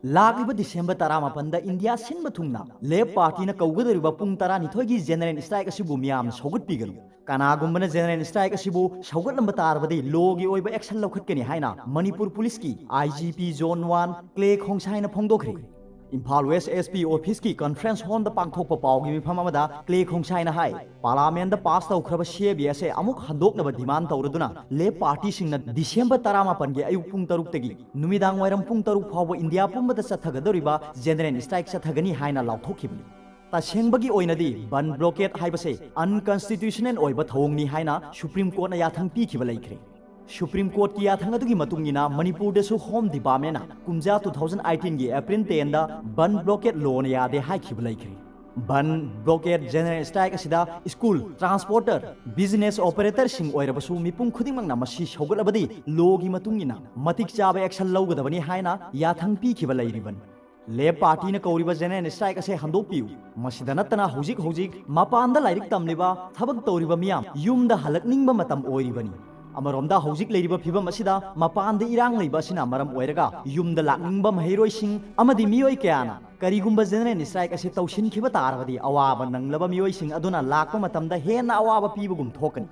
लागिबा दिसंबर 18 India सिनबा थुंगना लेब पार्टीना कौगदरिबा पुंग 12 की general strike असिबु मियाम सौगटपिगनु कनागुम्बना जेनरल स्ट्राइक असिबु सौगटलंबा तारबदि लोगी ओइबा एक्शन लौखटकनि हाइना मणिपुर पुलिस की आईजीपी जोन 1 क्ले खोंगसाइना फोंदोखरि इम्फाल वेस्ट एसपी ऑफिस की कॉन्फ्रेंस हॉल पांथोप पागी मिफम क्ले खोंगसाइना हाई पार्लियामेंट पास तौख्रब सेबी असे अमुक हंदोकनब डिमांड तौरदुना लेब पार्टी दिसंबर 18 की अयुक पुंग 3 नुमिदांग वायरम पुंग 3 फाव इंडिया पुंबद चथगदोरिबा जेनरल स्ट्राइक चथगनी हाइना लाउथोखिबनि तसेंबगी ओइनदी बन ब्लॉकेट हाइबसे अनकॉन्स्टिट्यूशनल ओइबा थौंगनी हाइना सुप्रीम कोर्ट ना याथंग पीखिबा लेख्रे सुप्रीम कोर्ट की याथंगदुगी मतुंगिना मणिपुर देसु होम डिपार्टमेंट कुमजा 2018 की अप्रैल 10 दा बन ब्लॉकेट लोन यादे हाइखिबा लेख्रे बन ब्लॉकेट जेनरल स्ट्राइक असिदा स्कूल ट्रांसपोर्टर बिजनेस ऑपरेटर सिंग ओइरबसु मिपुंग खुदिंगमंगना मसी सौगलबदी लोगी मतुंगिना मतिक चाबा एक्शन लौगदबनी हाइना याथंग पीखिबा लेरिबन लेब पार्टी ने कौरिबा जेनरल स्ट्राइक असे हंदोकपियु मसिदा नतना होजिक मपानदा लाइरिक तमलिबा थबक तौरिबा मियाम युमदा हलकनिंगबा मतम ओइरिबनी अमरोमदा हौजिक लेरिबा फिबम असिदा मपानदा इरांग लेबा असिना मरम ओइरगा युमदा लाकनिंगबा महिरोइसिंग अमदि मियोइ कयाना करिगुम्बा जेनरल स्ट्राइक असे तौसिनखिबा तारबदि अवाबा नंगलबा मियोइसिंग अदुना लाकपा मतमदा हेना अवाबा पीबगुम थोकनी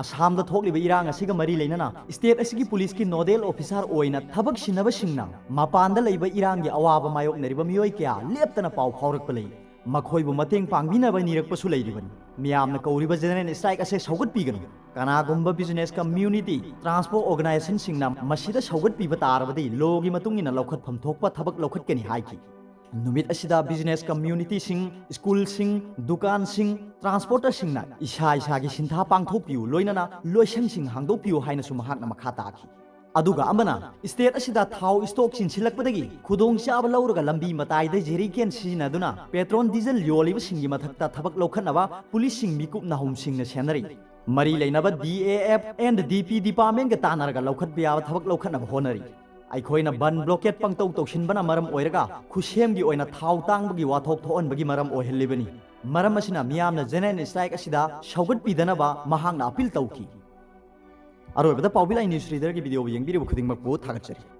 असम थोकलिबा इरांग असिगा मरी लेनना स्टेट असिगी पुलिस की नोडल ऑफिसर ओइना थबक सिनबसिंगना मपानदा लेबा इरांगी अवाबा मायोकनरिबा मियोइ कया लेप्तना पाउ फावरकपा लई मखोइबु मतेंग पांगबिनबा निरकपसु लैरिबनि मियामना कौरिबा जेनरल स्ट्राइक असे सौगटपिगनु कनागुम्बा बिजनेस कम्युनिटी ट्रांसपोर्ट ऑर्गेनाइजेशन सिंगना मसिदा सौगटपिबा तारबदि लोगी मतुंगिना लौखटफम थोकपा थबक लौखटकनि हाइखि नुमित असिदा बिजनेस कम्युनिटी सिंग स्कूल सिंग दुकान सिंग ट्रांसपोर्टर सिंगना इसा इसागी सिंथा पांगथोकपियु लोइनना लोइसन सिंग हांगदोकपियु हाइनसु महाकना मखा ताखि अदुगा अमना स्टेट असिदा थाव स्टॉक सिनसिलकपदगी खुदोंग चाबा लौरगा लंबी मताइदा जेरिकेन सिजिनादुना पेट्रोल डीजल योलिबा सिंगी मथक्ता थबक लौखटनबा पुलिस सिंग मिकुप नाहुम सिंगना सेनरी मरी लेनबा DAF एंड DP डिपार्टमेंट के तानरगा लौखटबा याबा थबक लौखटनबा होनरी अखोइना बन ब्लॉकेट पंगतौ तौसिनबना मरम ओइरगा खुसेमगी ओइना थाव तांगबगी वाथोक थोअनबगी मरम ओइहल्लिबनी मरम असिना मियामना जेनरल स्ट्राइक असिदा सौगटपिदनबा महांगना अपील तौखि अरोबदा पाउबिलाई न्यूज रीडर की वीडियो येंबिरिबु खुदिंगमकपु थागतचरी।